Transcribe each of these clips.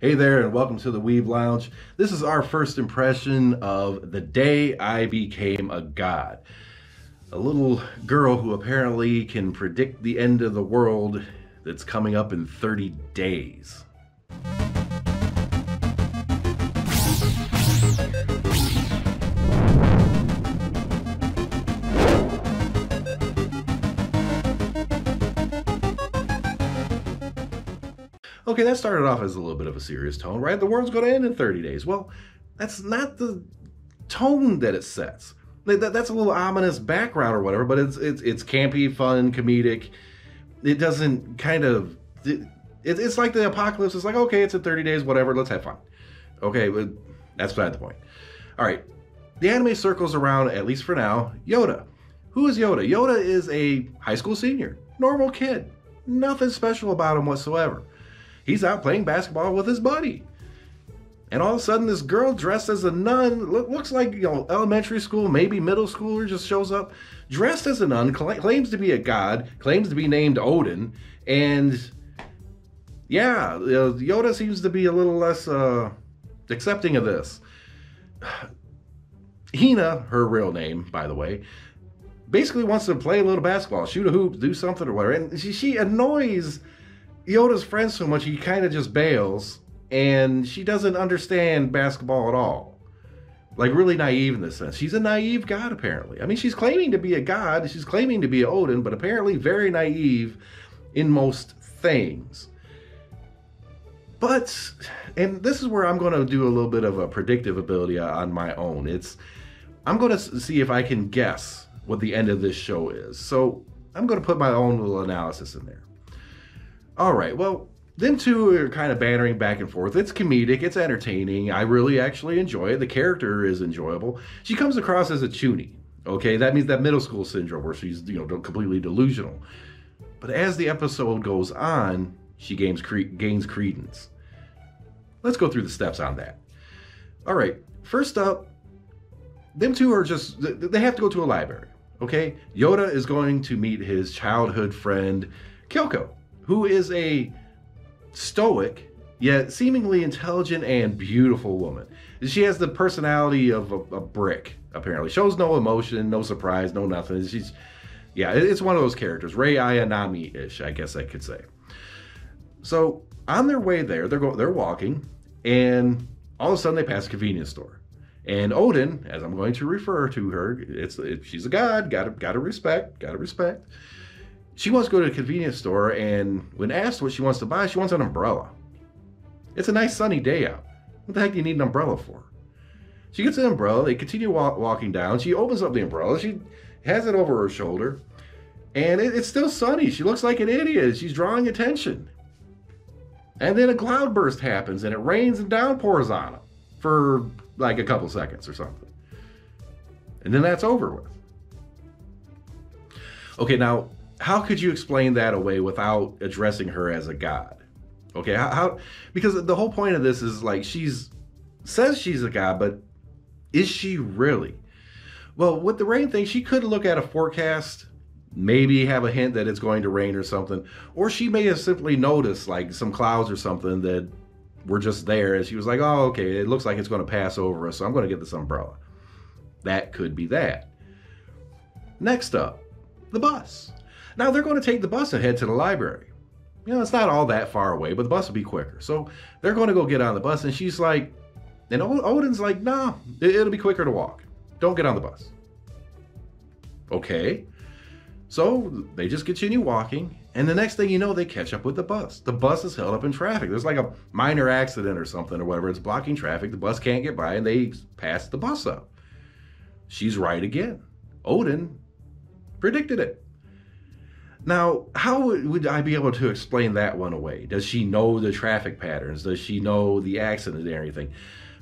Hey there, and welcome to the Weeb Lounge. This is our first impression of the day I became a god. A little girl who apparently can predict the end of the world that's coming up in 30 days. Okay, that started off as a little bit of a serious tone, right? The world's going to end in 30 days. Well, that's not the tone that it sets. That's a little ominous background or whatever, but it's campy, fun, comedic. It doesn't kind of... It's like the apocalypse. It's like, okay, it's in 30 days, whatever, let's have fun. Okay, but that's beside the point. All right, the anime circles around, at least for now, Yoda. Who is Yoda? Yoda is a high school senior. Normal kid. Nothing special about him whatsoever. He's out playing basketball with his buddy. And all of a sudden, this girl dressed as a nun, looks like, elementary school, maybe middle schooler, just shows up, dressed as a nun, claims to be a god, claims to be named Odin, and yeah, Yoda seems to be a little less accepting of this. Hina, her real name, by the way, basically wants to play a little basketball, shoot a hoop, do something or whatever, and she annoys Yoda's friend so much he kind of just bails, and she doesn't understand basketball at all. Like, really naive in this sense. She's a naive god, apparently. I mean, she's claiming to be a god, she's claiming to be an Odin, but apparently very naive in most things. But, and this is where I'm going to do a little bit of a predictive ability on my own. I'm going to see if I can guess what the end of this show is. So, I'm going to put my own little analysis in there. All right, well, them two are kind of bantering back and forth. It's comedic, it's entertaining. I really actually enjoy it. The character is enjoyable. She comes across as a chuny, okay? That means that middle school syndrome where she's, completely delusional. But as the episode goes on, she gains credence. Let's go through the steps on that. All right, first up, them two are they have to go to a library, okay? Yoda is going to meet his childhood friend, Kyoko, who is a stoic, yet seemingly intelligent and beautiful woman. She has the personality of a brick, apparently. Shows no emotion, no surprise, no nothing. It's one of those characters. Rei Ayanami-ish, I guess I could say. So, on their way there, they're walking, and all of a sudden they pass a convenience store. And Odin, as I'm going to refer to her, she's a god, gotta respect. She wants to go to a convenience store, and when asked what she wants to buy, she wants an umbrella. It's a nice sunny day out. What the heck do you need an umbrella for? She gets an umbrella, they continue walking down, she opens up the umbrella, she has it over her shoulder, and it's still sunny. She looks like an idiot, she's drawing attention. And then a cloudburst happens, and it rains and downpours on them for like a couple seconds or something. And then that's over with. Okay, now, how could you explain that away without addressing her as a god? Okay, because the whole point of this is like says she's a god, but is she really? Well, with the rain thing, she could look at a forecast, maybe have a hint that it's going to rain or something, or she may have simply noticed like some clouds or something that were just there, and she was like, oh, okay, it looks like it's going to pass over us, so I'm going to get this umbrella. That could be that. Next up, the bus. Now, they're going to take the bus and head to the library. It's not all that far away, but the bus will be quicker. So they're going to go get on the bus, and she's like, and Odin's like, no, it'll be quicker to walk. Don't get on the bus. Okay. So they just continue walking, and the next thing you know, they catch up with the bus. The bus is held up in traffic. There's like a minor accident or something or whatever. It's blocking traffic. The bus can't get by, and they pass the bus up. She's right again. Odin predicted it. Now, how would I be able to explain that one away? Does she know the traffic patterns? Does she know the accident and everything?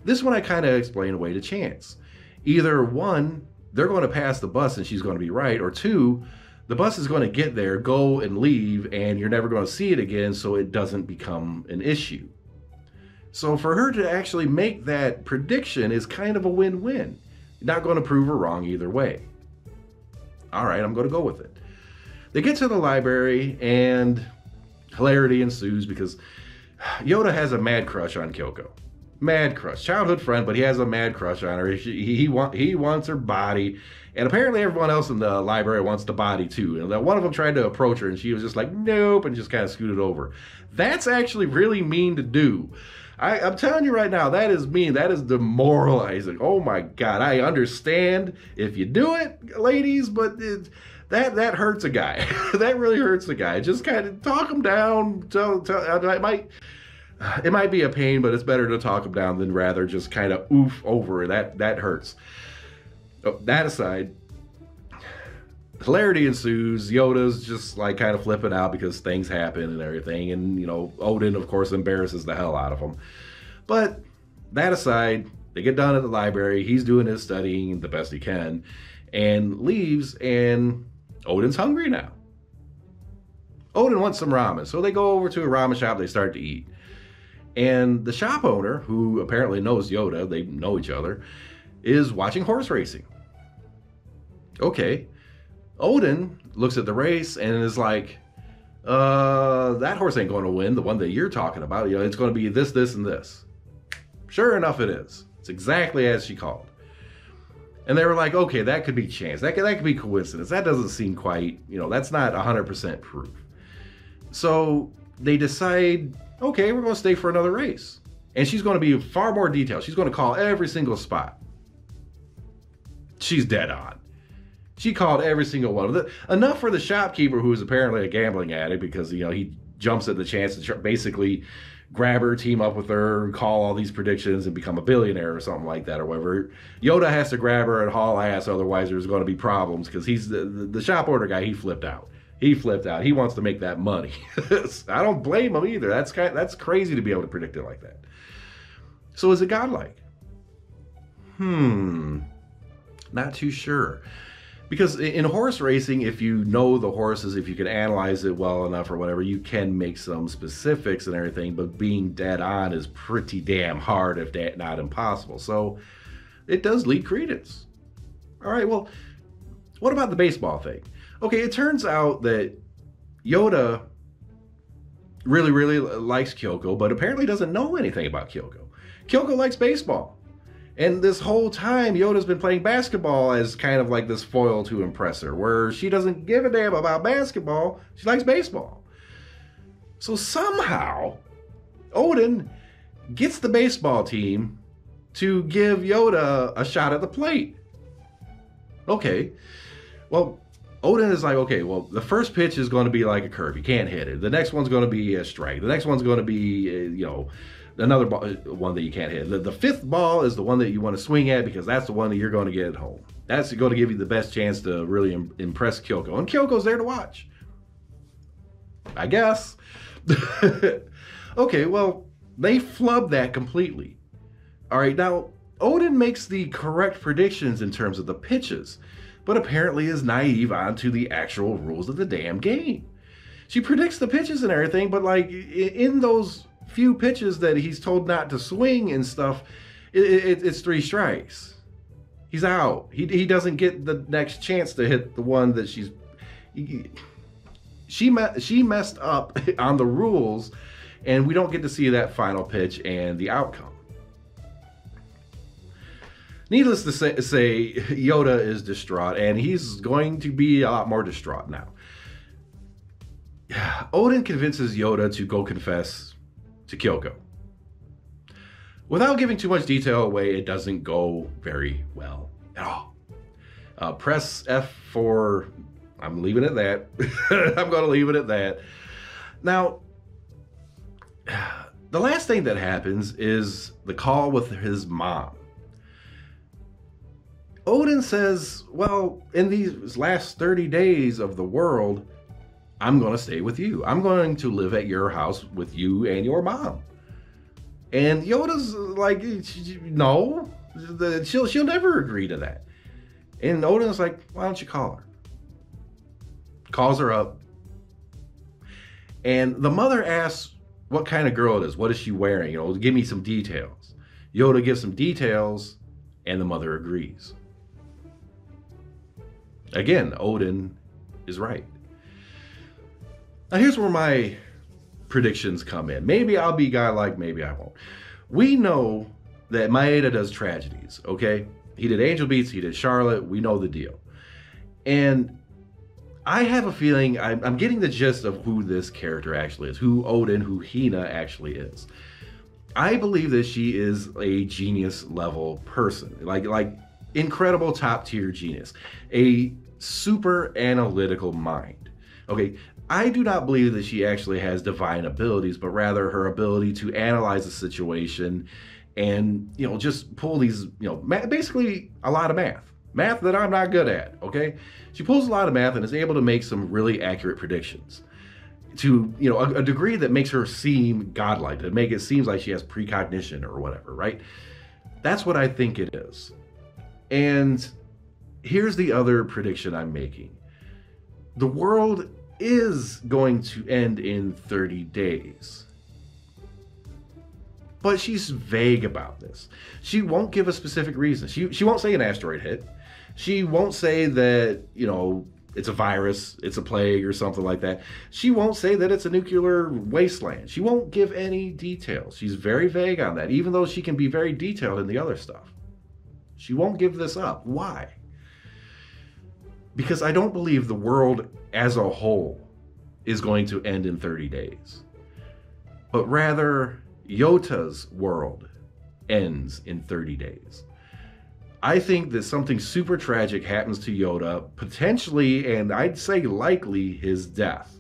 This one I kind of explain away to chance. Either one, they're going to pass the bus and she's going to be right, or two, the bus is going to get there, go and leave, and you're never going to see it again, so it doesn't become an issue. So for her to actually make that prediction is kind of a win-win. You're not going to prove her wrong either way. All right, I'm going to go with it. They get to the library and hilarity ensues because Yoda has a mad crush on Kyoko. Mad crush. Childhood friend, but he has a mad crush on her. He wants her body. And apparently everyone else in the library wants the body too. And one of them tried to approach her and she was just like, nope, and just kind of scooted over. That's actually really mean to do. I'm telling you right now, that is mean. That is demoralizing. Oh my God. I understand if you do it, ladies, but that hurts a guy. That really hurts a guy. Just kind of talk him down. It might be a pain, but it's better to talk him down than rather just kind of oof over it. That hurts. That aside, hilarity ensues. Yoda's just like kind of flipping out because things happen and everything. And, you know, Odin, of course, embarrasses the hell out of him. But that aside, they get done at the library. He's doing his studying the best he can and leaves. And Odin's hungry now. Odin wants some ramen. So they go over to a ramen shop. They start to eat. And the shop owner, who apparently knows Yoda, they know each other, is watching horse racing. Okay. Odin looks at the race and is like, that horse ain't going to win, the one that you're talking about. You know, it's going to be this, this, and this. Sure enough, it is. It's exactly as she called. And they were like, okay, that could be chance. That could be coincidence. That doesn't seem quite, you know, that's not 100% proof. So they decide, okay, we're going to stay for another race. And she's going to be far more detailed. She's going to call every single spot. She's dead on. She called every single one of them. Enough for the shopkeeper, who is apparently a gambling addict, because, you know, he jumps at the chance to basically grab her, team up with her, call all these predictions and become a billionaire or something like that or whatever. Yoda has to grab her and haul ass, otherwise there's going to be problems, because he's the shop owner guy. He flipped out. He wants to make that money. I don't blame him either. That's crazy to be able to predict it like that. So is it godlike? Not too sure. Because in horse racing, if you know the horses, if you can analyze it well enough or whatever, you can make some specifics and everything, but being dead on is pretty damn hard, if not impossible. So it does lead credence. All right, well, what about the baseball thing? Okay, it turns out that Yoda really, really likes Kyoko, but apparently doesn't know anything about Kyoko. Kyoko likes baseball. And this whole time, Yoda's been playing basketball as kind of like this foil to impress her, where she doesn't give a damn about basketball. She likes baseball. So somehow, Odin gets the baseball team to give Yoda a shot at the plate. Okay. Well, Odin is like, okay, well, the first pitch is going to be like a curve. You can't hit it. The next one's going to be a strike. The next one's going to be, another ball, one that you can't hit. The fifth ball is the one that you want to swing at, because that's the one that you're going to get at home. That's going to give you the best chance to really impress Kyoko. And Kyoko's there to watch, I guess. Okay, well, they flub that completely. All right, now, Odin makes the correct predictions in terms of the pitches, but apparently is naive onto the actual rules of the damn game. She predicts the pitches and everything, but like in those few pitches that he's told not to swing and stuff, it's 3 strikes. He's out. He doesn't get the next chance to hit the one that she messed up on the rules, and we don't get to see that final pitch and the outcome. Needless to say, Yoda is distraught, and he's going to be a lot more distraught now. Odin convinces Yoda to go confess to Kyoko. Without giving too much detail away, it doesn't go very well at all. Press F for, I'm leaving it at that. I'm going to leave it at that. Now, the last thing that happens is the call with his mom. Odin says, well, in these last 30 days of the world, I'm going to stay with you. I'm going to live at your house with you and your mom. And Yoda's like, no, she'll never agree to that. And Odin's like, why don't you call her? Calls her up. And the mother asks what kind of girl it is. What is she wearing? Give me some details. Yoda gives some details, and the mother agrees. Again, Odin is right. Now here's where my predictions come in. Maybe I'll be Godlike, maybe I won't. We know that Maeda does tragedies, okay? He did Angel Beats, he did Charlotte, we know the deal. And I have a feeling I'm getting the gist of who this character actually is, who Odin, who Hina actually is. I believe that she is a genius level person, like incredible top tier genius, a super analytical mind. Okay, I do not believe that she actually has divine abilities, but rather her ability to analyze a situation and, you know, just pull these, you know, basically a lot of math that I'm not good at. Okay, she pulls a lot of math and is able to make some really accurate predictions to, you know, a degree that makes her seem godlike, to make it seem like she has precognition or whatever, right? That's what I think it is. And here's the other prediction I'm making. The world is going to end in 30 days. But she's vague about this. She won't give a specific reason. She won't say an asteroid hit. She won't say that, you know, it's a virus, it's a plague or something like that. She won't say that it's a nuclear wasteland. She won't give any details. She's very vague on that, even though she can be very detailed in the other stuff. She won't give this up. Why? Because I don't believe the world as a whole is going to end in 30 days. But rather, Yota's world ends in 30 days. I think that something super tragic happens to Yota, potentially, and I'd say likely, his death.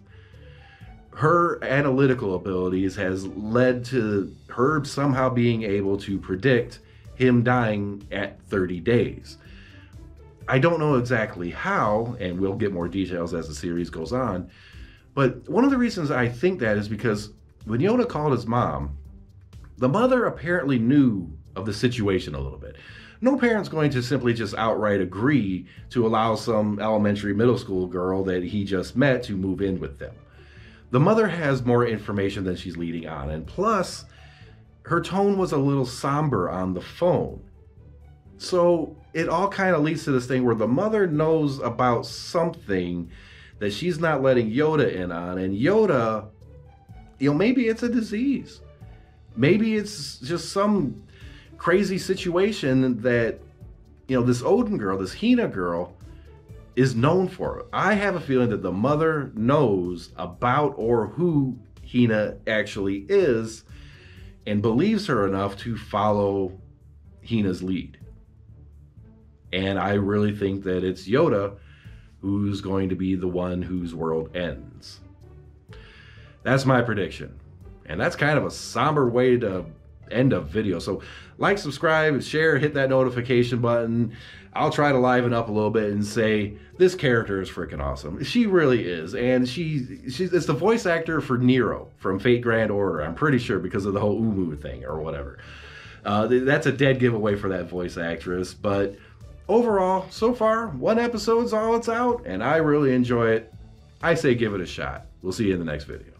Her analytical abilities has led to her somehow being able to predict him dying at 30 days. I don't know exactly how, and we'll get more details as the series goes on, but one of the reasons I think that is because when Yota called his mom, the mother apparently knew of the situation a little bit. No parent's going to simply just outright agree to allow some elementary middle school girl that he just met to move in with them. The mother has more information than she's leading on, and plus, her tone was a little somber on the phone. So it all kind of leads to this thing where the mother knows about something that she's not letting Yota in on, and Yota, you know, maybe it's a disease. Maybe it's just some crazy situation that, you know, this Odin girl, this Hina girl, is known for. I have a feeling that the mother knows about or who Hina actually is and believes her enough to follow Hina's lead. And I really think that it's Yota who's going to be the one whose world ends. That's my prediction. And that's kind of a somber way to end a video. So like, subscribe, share, hit that notification button. I'll try to liven up a little bit and say this character is freaking awesome. She really is. And she's it's the voice actor for Nero from Fate Grand Order, I'm pretty sure, because of the whole Umu thing or whatever. That's a dead giveaway for that voice actress. But overall, so far, one episode's all it's out, and I really enjoy it. I say give it a shot. We'll see you in the next video.